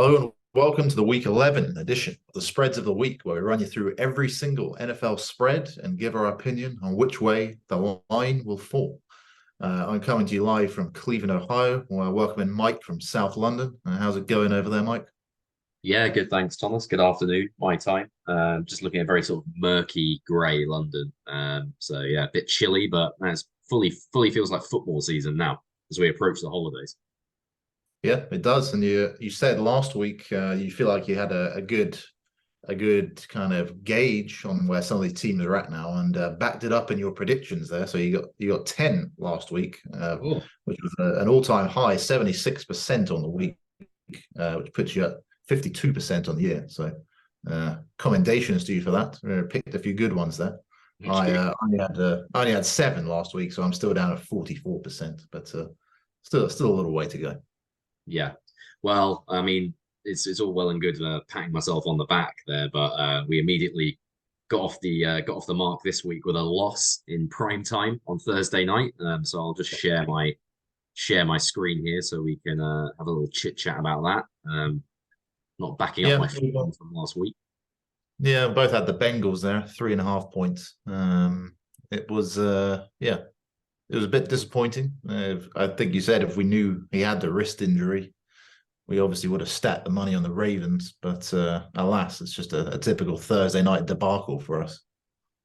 Hello and welcome to the Week 11 edition of the Spreads of the Week, where we run you through every single NFL spread and give our opinion on which way the line will fall. I'm coming to you live from Cleveland, Ohio, where I welcome in Mike from South London. How's it going over there, Mike? Yeah, good. Thanks, Thomas. Good afternoon, my time. Just looking at very sort of murky grey London. So yeah, a bit chilly, but it's fully feels like football season now as we approach the holidays. Yeah, it does. And you said last week you feel like you had a good kind of gauge on where some of these teams are at now, and backed it up in your predictions there. So you got 10 last week, Oh, which was an all-time high, 76% on the week, which puts you at 52% on the year. So commendations to you for that. Picked a few good ones there. that's I good. only had 7 last week, so I'm still down at 44%, but still a little way to go. Yeah. Well, I mean, it's all well and good patting myself on the back there, but we immediately got off the mark this week with a loss in prime time on Thursday night. So I'll just share my screen here so we can have a little chit chat about that. Not backing up Yeah, my form from last week. yeah, both had the Bengals there, 3.5 points. It was yeah, it was a bit disappointing. I think you said if we knew he had the wrist injury, we obviously would have stacked the money on the Ravens. But alas, it's just a typical Thursday night debacle for us.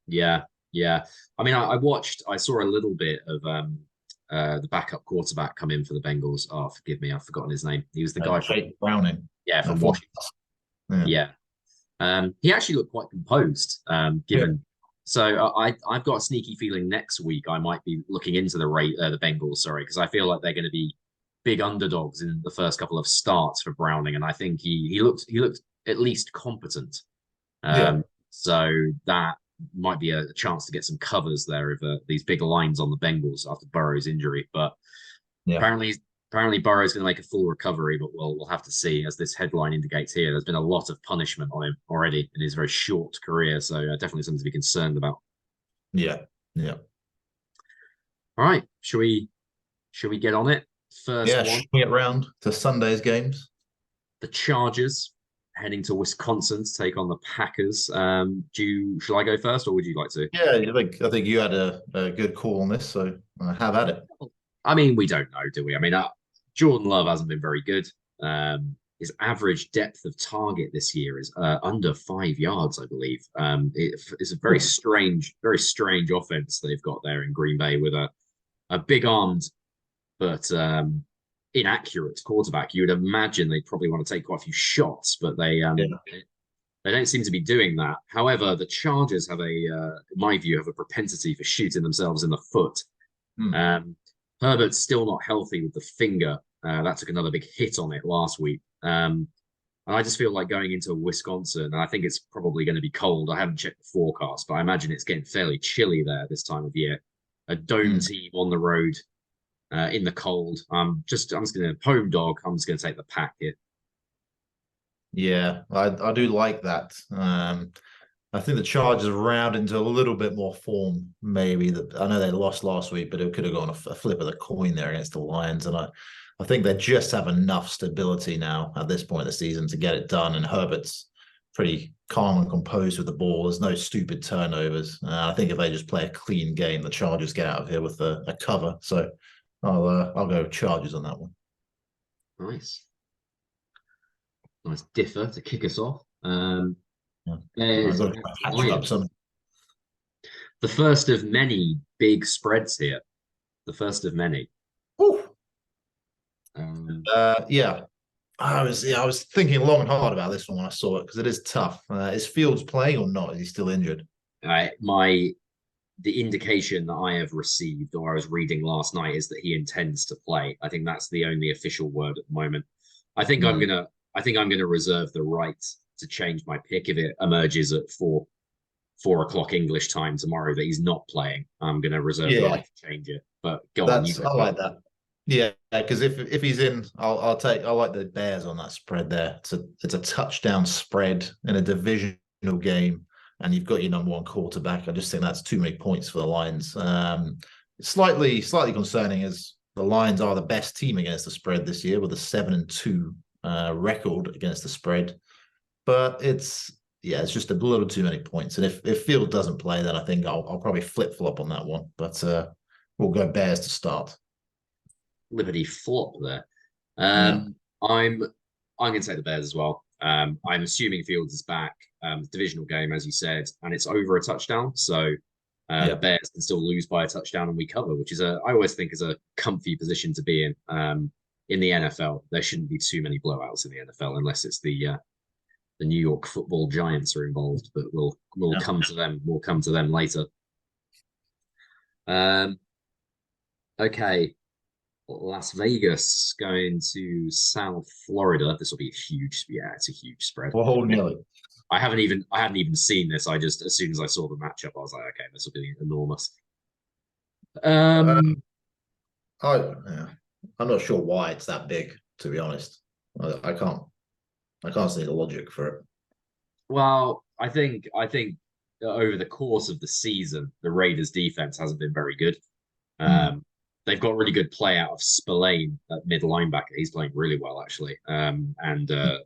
Yeah, yeah. I mean, I saw a little bit of the backup quarterback come in for the Bengals. Oh, forgive me, I've forgotten his name. He was the guy from Jake Browning, yeah, I from thought. Washington. Yeah, Yeah. He actually looked quite composed, yeah, given. So I've got a sneaky feeling next week I might be looking into the Bengals, sorry, because I feel like they're going to be big underdogs in the first couple of starts for Browning, and I think he looked at least competent. yeah, So that might be a chance to get some covers there of these big lines on the Bengals after Burrow's injury. But yeah. apparently, apparently Burrow's going to make a full recovery, but we'll have to see. As this headline indicates here, there's been a lot of punishment on him already in his very short career, so definitely something to be concerned about. Yeah, yeah, All right, should we get on it? First yeah. one, Swing it round to Sunday's games. the Chargers heading to Wisconsin to take on the Packers. Shall I go first, or would you like to? Yeah, I think you had a good call on this, so have at it. I mean, we don't know, do we? I mean, Jordan Love hasn't been very good. His average depth of target this year is under 5 yards, I believe. It's a very strange offense they've got there in Green Bay with a big armed but inaccurate quarterback. You would imagine they probably want to take quite a few shots, but Yeah. they don't seem to be doing that. However, the Chargers in my view, have a propensity for shooting themselves in the foot. Hmm. Um, Herbert's still not healthy with the finger. That took another big hit on it last week. And I just feel like going into Wisconsin, and I think it's probably going to be cold. I haven't checked the forecast, but I imagine it's getting fairly chilly there this time of year. A dome Hmm. team on the road in the cold. I'm just going to home dog. I'm just going to take the pack here. Yeah, I do like that. I think the Chargers round into a little bit more form. Maybe that I know they lost last week, but it could have gone a flip of the coin there against the Lions, and I think they just have enough stability now at this point of the season to get it done. And Herbert's pretty calm and composed with the ball. There's no stupid turnovers. I think if they just play a clean game, the Chargers get out of here with a cover. So I'll go Chargers on that one. Nice, nice differ to kick us off. Yeah. I've There's got to try and catch you up Lions, some. the first of many big spreads here. The first of many. Um, Yeah, I was thinking long and hard about this one when I saw it because it is tough. Is Fields playing or not? Is he still injured? my the indication that I have received or I was reading last night is that he intends to play. I think that's the only official word at the moment. I think I'm Hmm. gonna I think I'm gonna reserve the right to change my pick if it emerges at four o'clock English time tomorrow that he's not playing. I'm gonna reserve the Yeah, right to change it. But go on, you that's go I like first. that. Yeah, because if he's in, I like the Bears on that spread there. It's a touchdown spread in a divisional game, and you've got your number one quarterback. I just think that's too many points for the Lions. Slightly concerning as the Lions are the best team against the spread this year with a 7-2 record against the spread, but it's just a little too many points. And if Field doesn't play, then I think I'll probably flip flop on that one. But we'll go Bears to start. Liberty flop there. Yeah. I'm going to take the Bears as well. I'm assuming Fields is back. Divisional game, as you said, and it's over a touchdown. So the Bears can still lose by a touchdown and we cover, which is I always think is a comfy position to be in. In the NFL, there shouldn't be too many blowouts in the NFL unless it's the New York Football Giants are involved. But we'll come to them. We'll come to them later. Okay. Las Vegas going to South Florida. This will be it's a huge spread. Oh, nearly. I hadn't even seen this. I just, as soon as I saw the matchup, I was like, okay, this will be enormous. I'm not sure why it's that big, to be honest. I can't see the logic for it. Well, I think over the course of the season, the Raiders' defense hasn't been very good. They've got really good play out of Spillane at mid linebacker. He's playing really well, actually. And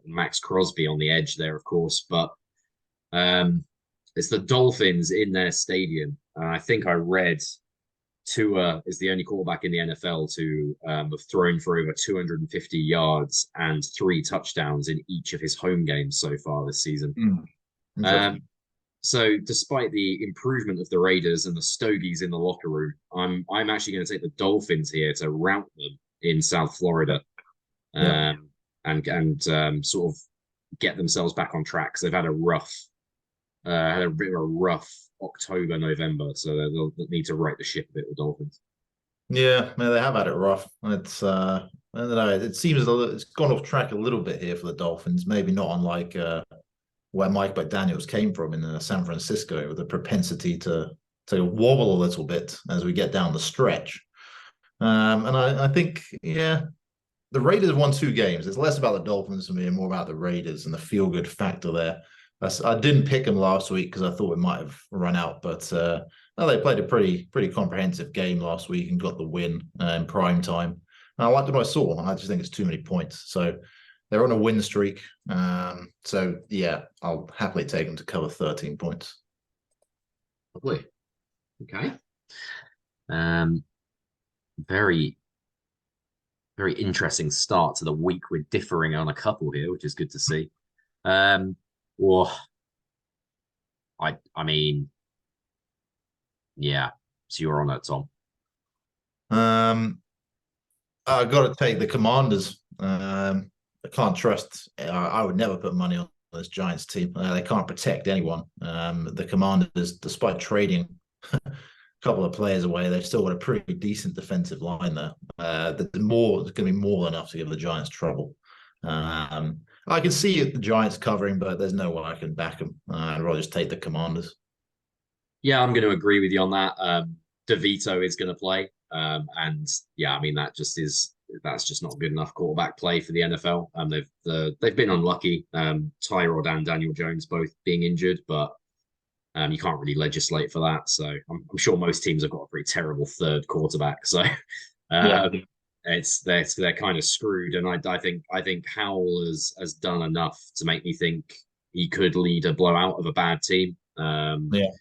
Max Crosby on the edge there, of course. But it's the Dolphins in their stadium. I think I read Tua is the only quarterback in the NFL to have thrown for over 250 yards and 3 touchdowns in each of his home games so far this season. So despite the improvement of the Raiders and the stogies in the locker room, I'm actually going to take the Dolphins here to rout them in South Florida, and sort of get themselves back on track. Because they've had a bit of a rough October, November, so they'll need to right the ship a bit with Dolphins. Yeah, man, they have had it rough. It's I don't know. It seems it's gone off track a little bit here for the Dolphins. Maybe not unlike where Mike McDaniels came from in San Francisco, with a propensity to wobble a little bit as we get down the stretch. And I think, the Raiders won 2 games. It's less about the Dolphins for me and more about the Raiders and the feel-good factor there. I didn't pick them last week because I thought it might have run out, but they played a pretty comprehensive game last week and got the win in prime time. And I liked what I saw. I just think it's too many points. So they're on a win streak. So I'll happily take them to cover 13 points. Lovely. Okay. Very, very interesting start to the week. We're differing on a couple here, which is good to see. I mean, yeah. So you're on that, Tom. I got to take the Commanders. I can't trust. I would never put money on this Giants team. They can't protect anyone. The Commanders, despite trading a couple of players away, they've still got a pretty decent defensive line there. There's going to be more than enough to give the Giants trouble. I can see the Giants covering, but there's no way I can back them. I'd rather just take the Commanders. Yeah, I'm going to agree with you on that. DeVito is going to play. And yeah, I mean, that's just not good enough quarterback play for the NFL. They've been unlucky. Tyrod and Daniel Jones both being injured, but you can't really legislate for that. So I'm sure most teams have got a pretty terrible third quarterback. So they're kind of screwed. And I think Howell has done enough to make me think he could lead a blowout of a bad team. I'm going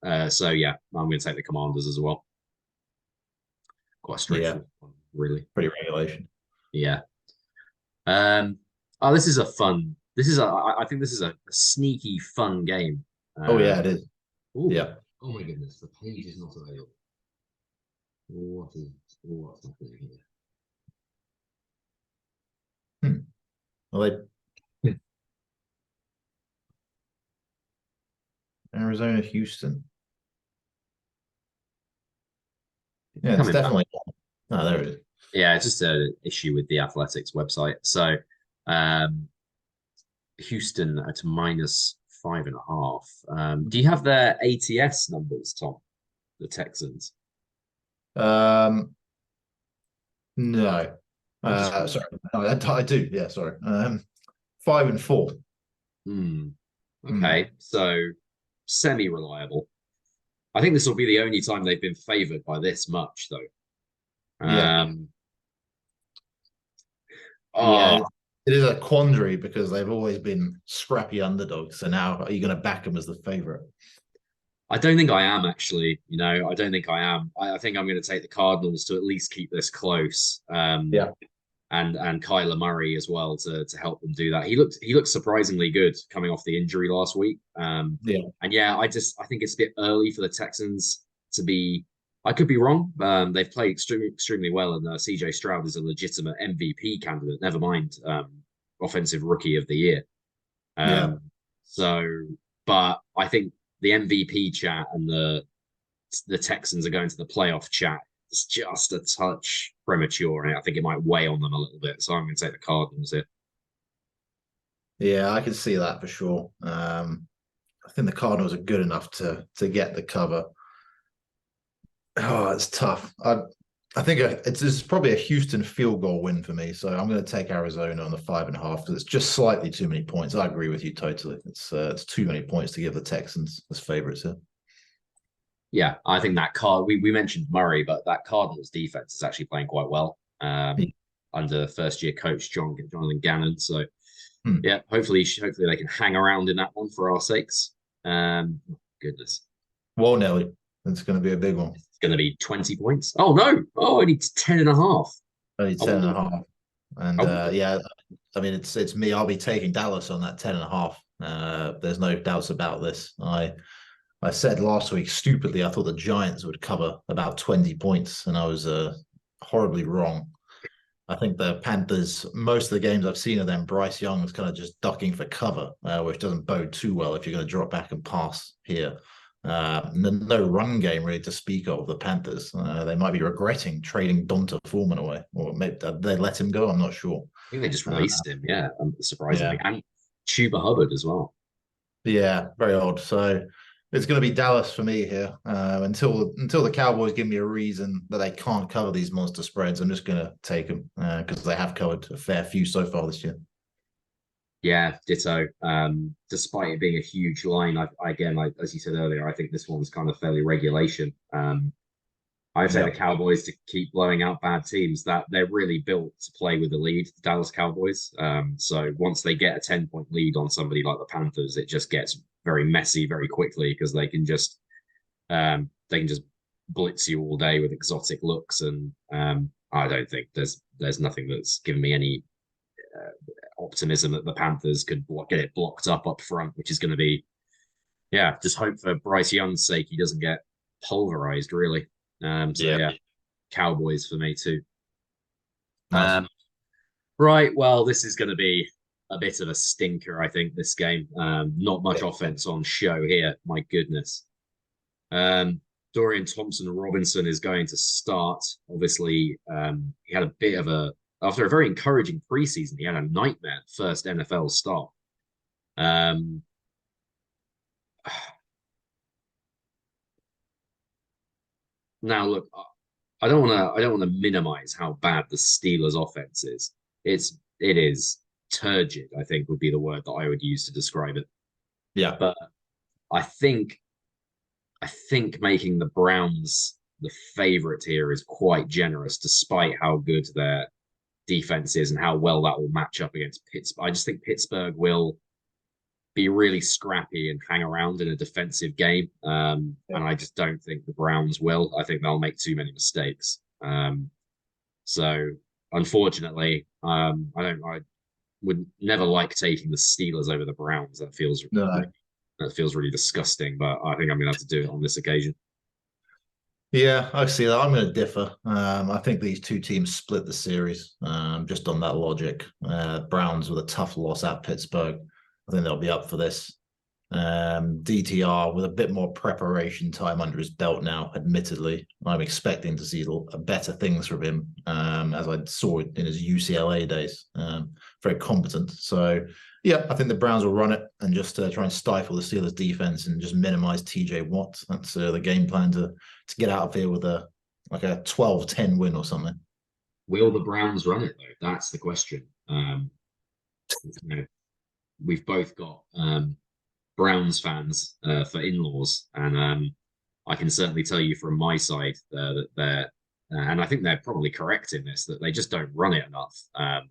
to take the Commanders as well. Quite straightforward, really. Pretty regulation. Yeah. This is a fun. I think this is a sneaky fun game. It is. Ooh. Yeah. Oh my goodness, the page is not available. What's happening here? Well, Arizona, Houston. Yeah, it's definitely. Oh, there it is. Yeah, it's just an issue with the Athletics website. So, Houston at -5.5. Do you have their ATS numbers, Tom? The Texans. No. Sorry. I do. Yeah, sorry. 5-4. Okay, so semi-reliable. I think this will be the only time they've been favored by this much, though. it is a quandary because they've always been scrappy underdogs. So now are you going to back them as the favorite? I don't think I am actually. I don't think I am. I think I'm going to take the Cardinals to at least keep this close. Yeah. And Kyler Murray as well to help them do that. He looked surprisingly good coming off the injury last week. Yeah. And yeah, I think it's a bit early for the Texans to be. I could be wrong. They've played extremely well, and CJ Stroud is a legitimate MVP candidate. Never mind offensive rookie of the year. Yeah. So, but I think the MVP chat and the Texans are going to the playoff chat. It's just a touch premature, and I think it might weigh on them a little bit. So I'm going to take the Cardinals here. Yeah, I can see that for sure. I think the Cardinals are good enough to get the cover. Oh, it's tough. I think it's probably a Houston field goal win for me. So I'm going to take Arizona on the 5.5 because it's just slightly too many points. I agree with you totally. It's too many points to give the Texans as favorites here. Yeah, I think that we mentioned Murray, but that Cardinals defense is actually playing quite well under first year coach Jonathan Gannon. So yeah, hopefully they can hang around in that one for our sakes. Goodness. Whoa, Nelly. It's going to be a big one. It's going to be 20 points. Oh no! Oh, I need 10.5. Only 10.5. And yeah, I mean it's me. I'll be taking Dallas on that 10.5. There's no doubts about this. I said last week, stupidly, I thought the Giants would cover about 20 points, and I was horribly wrong. I think the Panthers, most of the games I've seen of them, Bryce Young is kind of just ducking for cover, which doesn't bode too well if you're going to drop back and pass here. No run game really to speak of the Panthers. They might be regretting trading Donta Foreman away, or maybe they let him go. I'm not sure. I think they just released him. Yeah, surprisingly, and Chuba Hubbard as well. Yeah, very odd. So it's going to be Dallas for me here until the Cowboys give me a reason that they can't cover these monster spreads. I'm just going to take them because they have covered a fair few so far this year. Yeah, ditto. Despite it being a huge line, as you said earlier, I think this one's kind of fairly regulation. I say the Cowboys to keep blowing out bad teams. That they're really built to play with the lead, the Dallas Cowboys. So once they get a 10-point lead on somebody like the Panthers, it just gets very messy very quickly because they can just blitz you all day with exotic looks, and I don't think there's nothing that's given me any optimism that the Panthers could get it blocked up front, which is going to be, yeah, just hope for Bryce Young's sake he doesn't get pulverized really. Yeah, Cowboys for me too. Nice. Right, well, this is going to be a bit of a stinker, I think, this game. Not much offense on show here, my goodness. Dorian Thompson-Robinson is going to start. Obviously, he had a bit of after a very encouraging preseason, he had a nightmare first NFL start. Now, look, I don't want to minimize how bad the Steelers' offense is. It is turgid, I think would be the word that I would use to describe it. Yeah, but I think making the Browns the favorite here is quite generous, despite how good their defense is and how well that will match up against Pittsburgh. I just think Pittsburgh will be really scrappy and hang around in a defensive game. And I just don't think the Browns will. I think they'll make too many mistakes. So unfortunately, I would never like taking the Steelers over the Browns. That feels really disgusting, but I think I'm gonna have to do it on this occasion. Yeah, I see that. I'm going to differ. I think these two teams split the series just on that logic. Browns with a tough loss at Pittsburgh. I think they'll be up for this. DTR with a bit more preparation time under his belt now, admittedly. I'm expecting to see better things from him as I saw it in his UCLA days. Very competent. So, yeah, I think the Browns will run it and just try and stifle the Steelers defense and just minimize TJ Watt. That's the game plan to get out of here with a 12-10 win or something. Will the Browns run it, though? That's the question. We've both got Browns fans for in-laws, and I can certainly tell you from my side that and I think they're probably correct in this, that they just don't run it enough.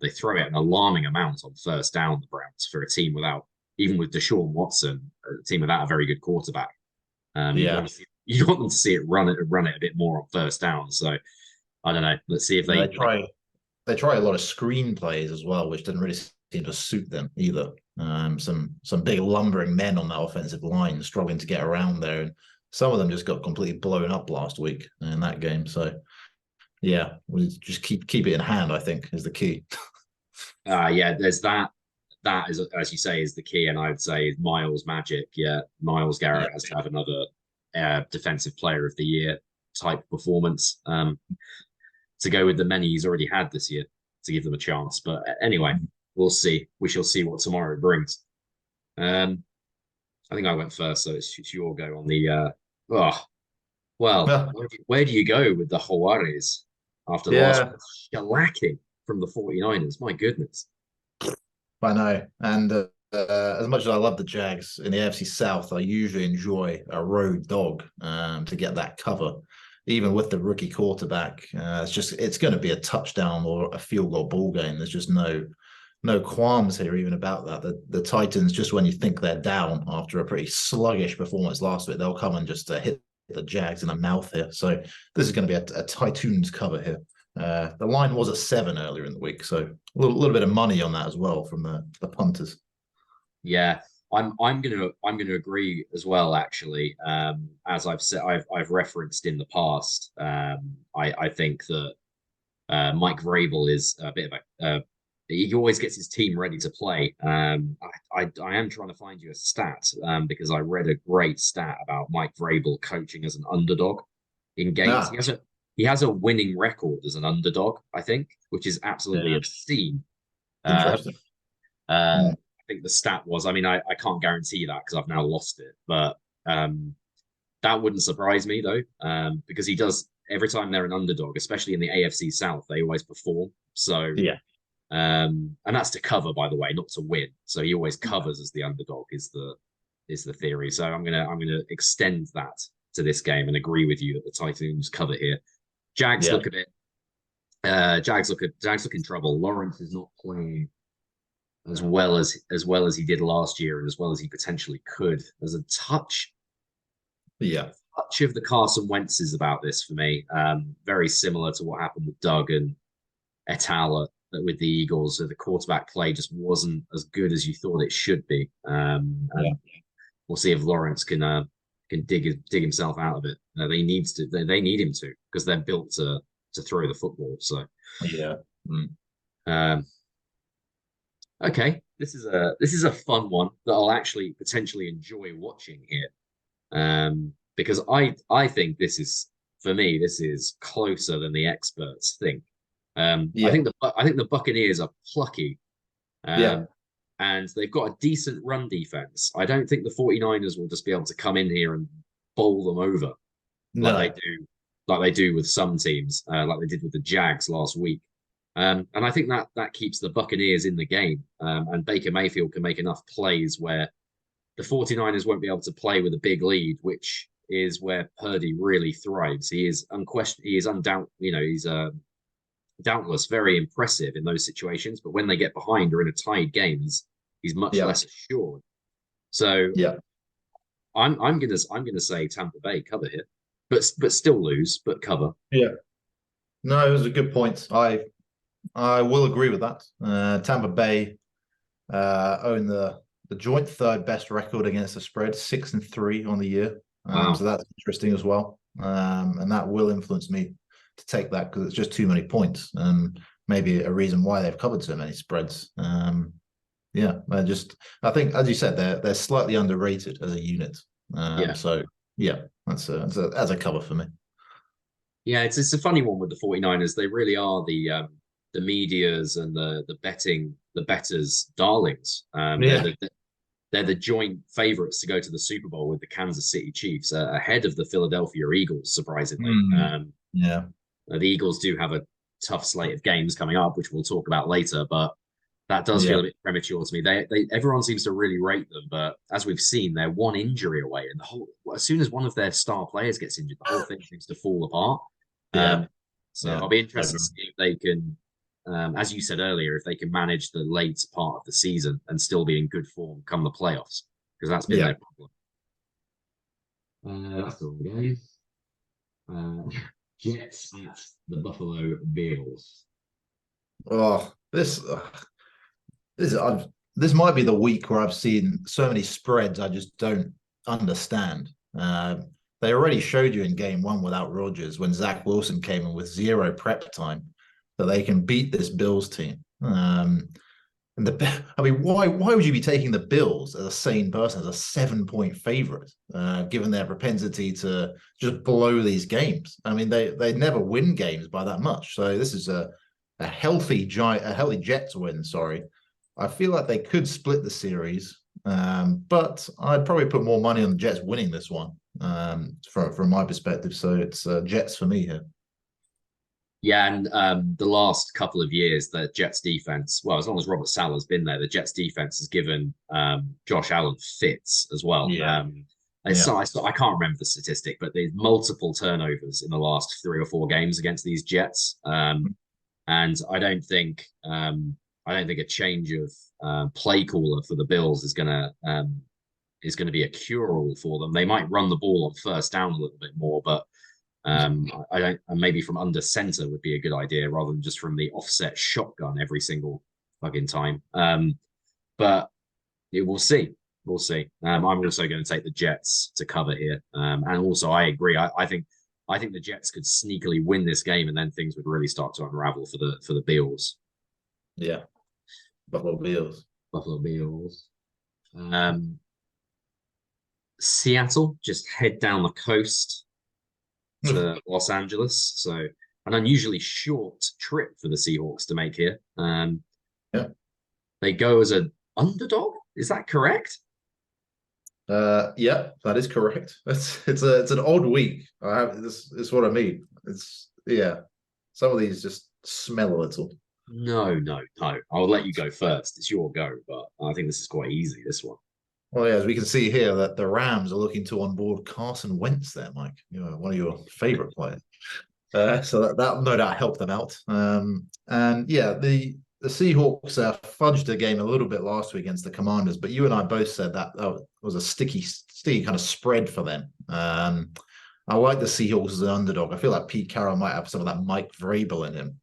They throw it an alarming amount on first down, the Browns, for a team without, even with Deshaun Watson, a team without a very good quarterback. Yeah. You want them to see it run it a bit more on first down. So I don't know. Let's see if Yeah, they they try a lot of screen plays as well, which didn't really seem to suit them either. Some big lumbering men on that offensive line struggling to get around there, and some of them just got completely blown up last week in that game. So yeah, we just keep it in hand, I think, is the key. yeah, there's that. That is, as you say, is the key, and I would say Miles Magic. Yeah, Miles Garrett Yeah. has to have another defensive player of the year type performance to go with the many he's already had this year to give them a chance. But anyway, we'll see. We shall see what tomorrow brings. I think I went first, so it's your go on the. Well, Yeah. where do you go with the Juarez after last Yeah, week's shellacking from the 49ers? My goodness. I know. And as much as I love the Jags in the AFC South, I usually enjoy a road dog to get that cover. Even with the rookie quarterback, it's going to be a touchdown or a field goal ball game. There's just no qualms here even about that. The Titans, just when you think they're down after a pretty sluggish performance last week, they'll come and just hit the Jags in the mouth here. So this is going to be a Titans cover here. The line was at 7 earlier in the week, so a little bit of money on that as well from the punters. Yeah, I'm gonna agree as well. Actually, as I've said, I've referenced in the past. I think that Mike Vrabel is a bit of a he always gets his team ready to play. I am trying to find you a stat because I read a great stat about Mike Vrabel coaching as an underdog in games. Ah, He has a winning record as an underdog, I think, which is absolutely yeah, obscene. Uh, interesting. uh, Hmm. I think the stat was, I mean, I can't guarantee that because I've now lost it, but that wouldn't surprise me though, because he does every time they're an underdog, especially in the AFC South, they always perform. So Yeah, and that's to cover, by the way, not to win. So he always covers as the underdog is the theory. So I'm gonna extend that to this game and agree with you that the Titans cover here. Jags yeah, look a bit. Jags look in trouble. Lawrence is not playing as well as he did last year and as well as he potentially could. There's a yeah, touch of the Carson Wentz's about this for me. Very similar to what happened with Doug and et al. With the Eagles. So the quarterback play just wasn't as good as you thought it should be. yeah, And we'll see if Lawrence can dig himself out of it. They needs to. They need him to because they're built to throw the football. So yeah. Mm. um, okay, this is a fun one that I'll actually potentially enjoy watching here. Because I think this is for me this is closer than the experts think. Yeah, I think the Buccaneers are plucky, yeah. um, and they've got a decent run defense. I don't think the 49ers will just be able to come in here and bowl them over like they No, do like they do with some teams, like they did with the Jags last week. And I think that keeps the Buccaneers in the game. And Baker Mayfield can make enough plays where the 49ers won't be able to play with a big lead, which is where Purdy really thrives. He is unquestioned. He is undoubt. He's doubtless very impressive in those situations. But when they get behind or in a tied game, he's much yeah, less assured. So yeah. I'm gonna say Tampa Bay cover here, but still lose, but cover. Yeah. No, it was a good point. I will agree with that. Tampa Bay own the joint third best record against the spread, 6-3 on the year. So Wow. that's interesting as well. And that will influence me to take that because it's just too many points and maybe a reason why they've covered so many spreads. Yeah, I think as you said, they're slightly underrated as a unit. Yeah. So yeah, that's a cover for me. Yeah, it's a funny one with the 49ers. They really are the media's and the betters darlings. Yeah. They're the joint favorites to go to the Super Bowl with the Kansas City Chiefs ahead of the Philadelphia Eagles, surprisingly. Yeah. The Eagles do have a tough slate of games coming up, which we'll talk about later, but that does Yeah. feel a bit premature to me. Everyone seems to really rate them, but as we've seen, they're one injury away, and as soon as one of their star players gets injured, the whole thing seems to fall apart. Yeah. So Yeah, I'll be I interested to agree. see if they can, as you said earlier, if they can manage the late part of the season and still be in good form come the playoffs, because that's been Yeah. their problem. That's all game. Jets at the Buffalo Bills. Oh, this I've this might be the week where I've seen so many spreads I just don't understand. They already showed you in game one without Rodgers when Zach Wilson came in with zero prep time that they can beat this Bills team. And I mean, why would you be taking the Bills as a sane person as a 7 point favorite, given their propensity to just blow these games? I mean, they never win games by that much. So this is a healthy Jets win. Sorry, I feel like they could split the series, but I'd probably put more money on the Jets winning this one from my perspective. So it's Jets for me here. Yeah, and the last couple of years, the Jets defense, well, as long as Robert Saleh's been there, the Jets defense has given Josh Allen fits as well. Yeah, So yeah, I can't remember the statistic, but there's multiple turnovers in the last 3 or 4 games against these Jets. And I don't think a change of play caller for the Bills is gonna be a cure all for them. They might run the ball on first down a little bit more, but I don't. And maybe from under center would be a good idea rather than just from the offset shotgun every single fucking time. But we'll see. We'll see. I'm also going to take the Jets to cover here, and also I agree. I think the Jets could sneakily win this game, and then things would really start to unravel for the Bills. yeah. Buffalo Bills. Buffalo Bills. Seattle just head down the coast to Los Angeles. So an unusually short trip for the Seahawks to make here. Yeah. They go as an underdog. Is that correct? Yeah, that is correct. It's an odd week. I have this is what I mean. It's yeah. Some of these just smell a little. No, no, no. I'll let you go first. It's your go, but I think this is quite easy, this one. Well, yeah, as we can see here that the Rams are looking to onboard Carson Wentz there, Mike. You know, one of your favorite players. So that no doubt helped them out. And yeah, the Seahawks fudged a game a little bit last week against the Commanders, but you and I both said that was a sticky kind of spread for them. I like the Seahawks as an underdog. I feel like Pete Carroll might have some of that Mike Vrabel in him.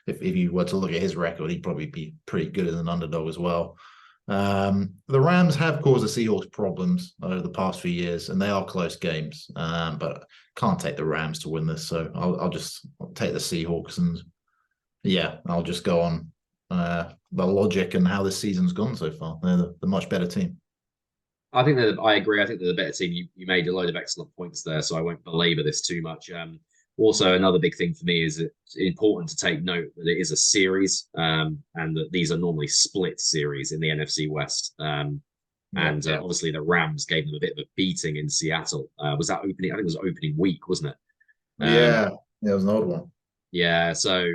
If you were to look at his record, he'd probably be pretty good as an underdog as well. The Rams have caused the Seahawks problems over the past few years, and they are close games. But can't take the Rams to win this, so I'll just take the Seahawks, and yeah, I'll just go on the logic and how this season's gone so far. They're the much better team. I think that I agree. I think they're the better team. You made a load of excellent points there, so I won't belabor this too much. Also, another big thing for me is it's important to take note that it is a series, and that these are normally split series in the NFC West. And obviously, the Rams gave them a bit of a beating in Seattle. Was that opening? I think it was opening week, wasn't it? Yeah, it was an odd one. Yeah. So,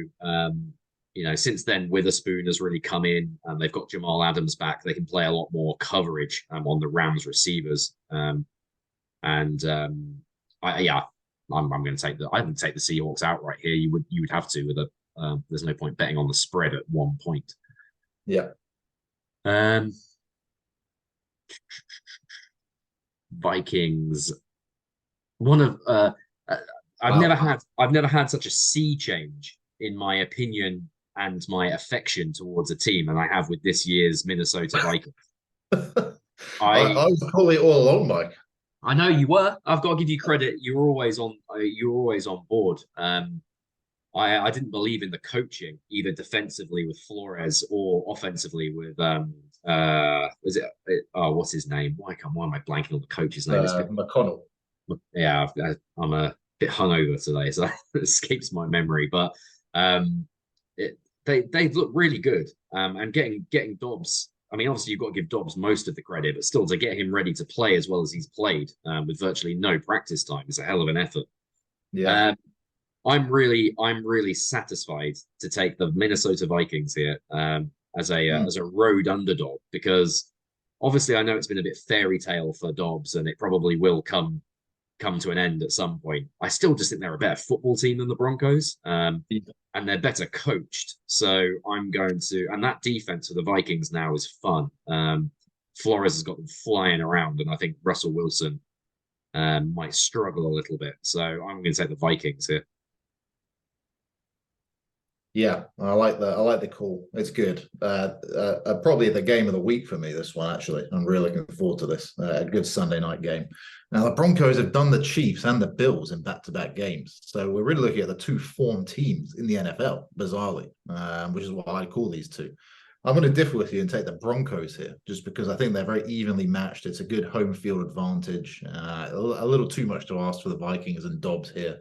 since then, Witherspoon has really come in, and they've got Jamal Adams back. They can play a lot more coverage on the Rams receivers. I'm going to take I would take the Seahawks outright here. You would have to with a. There's no point betting on the spread at 1 point. Yeah. Vikings. One of I've never had such a sea change in my opinion and my affection towards a team, and I have with this year's Minnesota Vikings. I was calling it all along, Mike. I know you were. I've got to give you credit. You were always on. You were always on board. I didn't believe in the coaching either defensively with Flores or offensively with is it what's his name? Why am I blanking on the coach's name? McConnell. Yeah, I'm a bit hungover today, so it escapes my memory. But they look really good. And getting Dobbs. I mean, obviously you've got to give Dobbs most of the credit, but still to get him ready to play as well as he's played with virtually no practice time is a hell of an effort. Yeah. I'm really satisfied to take the Minnesota Vikings here as a road underdog, because obviously I know it's been a bit fairy tale for Dobbs and it probably will come come to an end at some point. I still just think they're a better football team than the Broncos, and they're better coached. So I'm going to, and that defense for the Vikings now is fun. Flores has got them flying around, and I think Russell Wilson might struggle a little bit. So I'm going to take the Vikings here. Yeah, I like that. I like the call. It's good. Probably the game of the week for me, this one, actually. I'm really looking forward to this. A good Sunday night game. Now, the Broncos have done the Chiefs and the Bills in back-to-back games. So we're really looking at the two form teams in the NFL, bizarrely, which is what I call these two. I'm going to differ with you and take the Broncos here, just because I think they're very evenly matched. It's a good home field advantage. A little too much to ask for the Vikings and Dobbs here.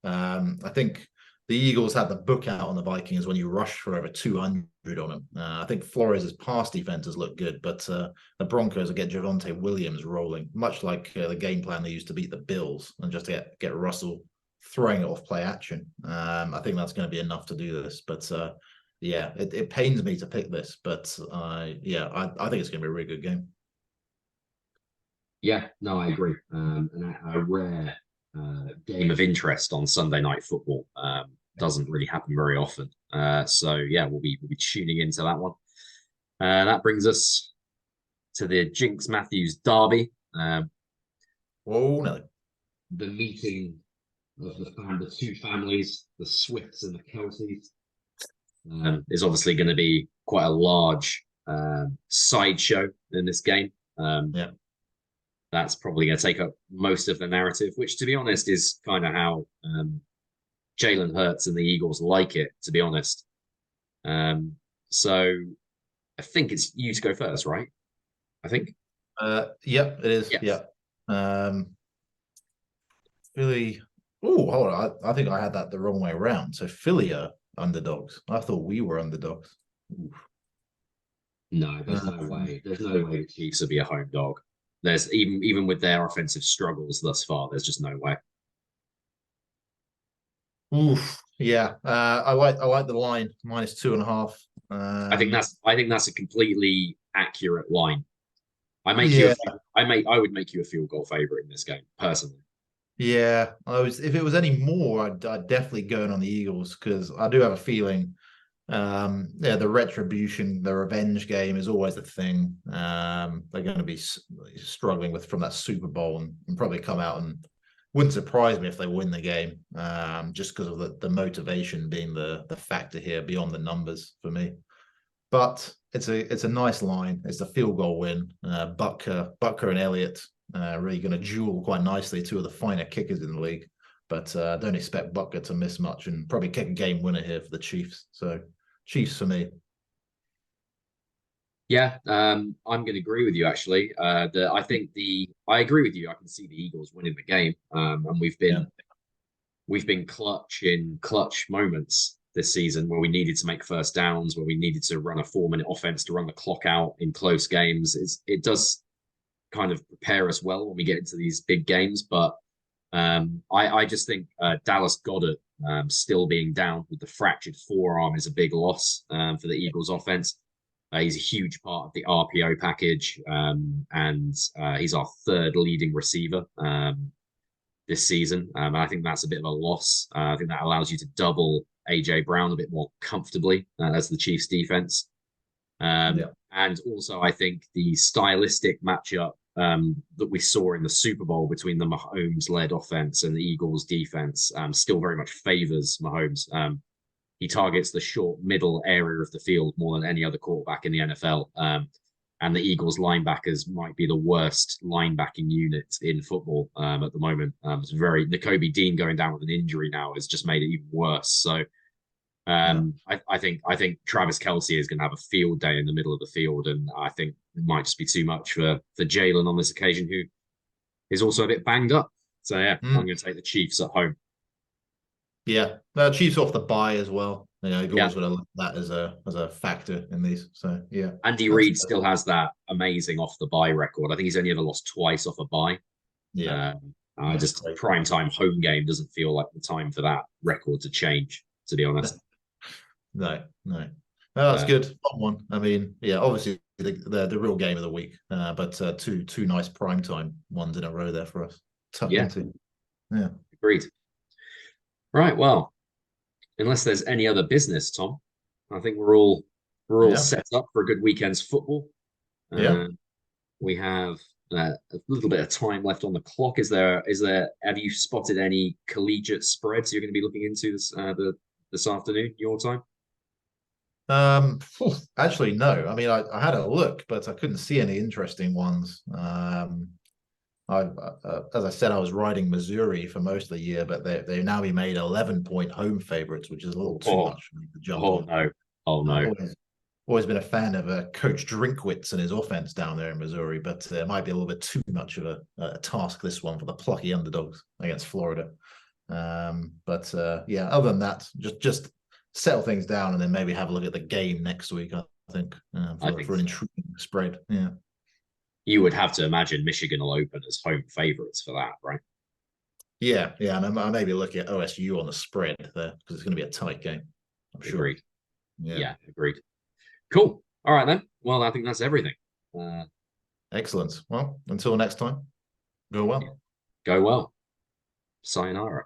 I think the Eagles had the book out on the Vikings when you rush for over 200 on them. I think Flores' pass defenses look good, but the Broncos will get Javonte Williams rolling, much like the game plan they used to beat the Bills, and just get Russell throwing it off play action. I think that's going to be enough to do this. But yeah, it pains me to pick this, but yeah, I think it's going to be a really good game. Yeah, no, I agree. And a rare game of interest on Sunday Night Football. Doesn't really happen very often. So yeah, we'll be tuning into that one. That brings us to the Jinx Matthews Derby. No. The meeting of the two families, the Swifts and the Kelseys, is obviously going to be quite a large sideshow in this game. Yeah. That's probably going to take up most of the narrative, which, to be honest, is kind of how Jalen Hurts and the Eagles like it, to be honest. So I think it's you to go first, right? I think. Yep, it is. Yes. Yeah. Philly. Oh, hold on. I think I had that the wrong way around. So Philly are underdogs. I thought we were underdogs. Oof. No, there's no way. There's no way the Chiefs will be a home dog. There's even with their offensive struggles thus far, there's just no way. Oof. Yeah. I like the line -2.5. I think that's a completely accurate line. I would make you a field goal favorite in this game, personally. Yeah, if it was any more, I'd definitely go on the Eagles, because I do have a feeling yeah, the retribution, the revenge game is always a thing. They're going to be struggling from that Super Bowl, and probably come out, and wouldn't surprise me if they win the game, just because of the motivation being the factor here beyond the numbers for me. But it's a nice line. It's a field goal win. Butker and Elliott really going to duel quite nicely, two of the finer kickers in the league. But I don't expect Butker to miss much, and probably kick a game winner here for the Chiefs. So Chiefs for me. Yeah, I'm going to agree with you, actually. I agree with you. I can see the Eagles winning the game, and we've been clutch in clutch moments this season, where we needed to make first downs, where we needed to run a 4-minute offense to run the clock out in close games. It does kind of prepare us well when we get into these big games, but I just think Dallas Goedert still being down with the fractured forearm is a big loss for the Eagles offense. He's a huge part of the RPO package, and he's our third leading receiver this season. I think that's a bit of a loss. I think that allows you to double AJ Brown a bit more comfortably as the Chiefs defense. And also, I think the stylistic matchup that we saw in the Super Bowl between the Mahomes-led offense and the Eagles defense still very much favors Mahomes. He targets the short middle area of the field more than any other quarterback in the NFL. And the Eagles linebackers might be the worst linebacking unit in football at the moment. It's Nakobe Dean going down with an injury now has just made it even worse. So I think Travis Kelce is going to have a field day in the middle of the field, and I think it might just be too much for Jalen on this occasion, who is also a bit banged up. So yeah, I'm going to take the Chiefs at home. Yeah, Chiefs off the bye as well. You know, you've always got to look at that as a factor in these. So yeah, Andy Reid still has that amazing off the bye record. I think he's only ever lost twice off a bye. Yeah, just prime time home game doesn't feel like the time for that record to change, to be honest. No, that's good. Fun one. I mean, yeah, obviously the real game of the week, but two nice primetime ones in a row there for us. tuck Yeah, into. Yeah. agreed. Right. Well, unless there's any other business, Tom, I think we're all Yeah. set up for a good weekend's football. Yeah. Uh, we have a little bit of time left on the clock. Is there? Have you spotted any collegiate spreads you're going to be looking into this afternoon, your time? Actually, no. I mean, I had a look, but I couldn't see any interesting ones. As I said, I was riding Missouri for most of the year, but they've now been made 11-point home favorites, which is a little too Oh, much for me to jump oh on. no, oh I've no. always been a fan of Coach Drinkwitz and his offense down there in Missouri, but it might be a little bit too much of a task this one for the plucky underdogs against Florida. But yeah, other than that, just settle things down and then maybe have a look at the game next week. I think I for think an so. intriguing spread. Yeah, You would have to imagine Michigan will open as home favorites for that, right? yeah, and I maybe look at OSU on the spread there because it's going to be a tight game. I'm sure. Agreed. Yeah, Yeah, agreed. Cool. All right then. Well, I think that's everything. Uh, excellent. Well, until next time, go yeah, well. go well. Sayonara.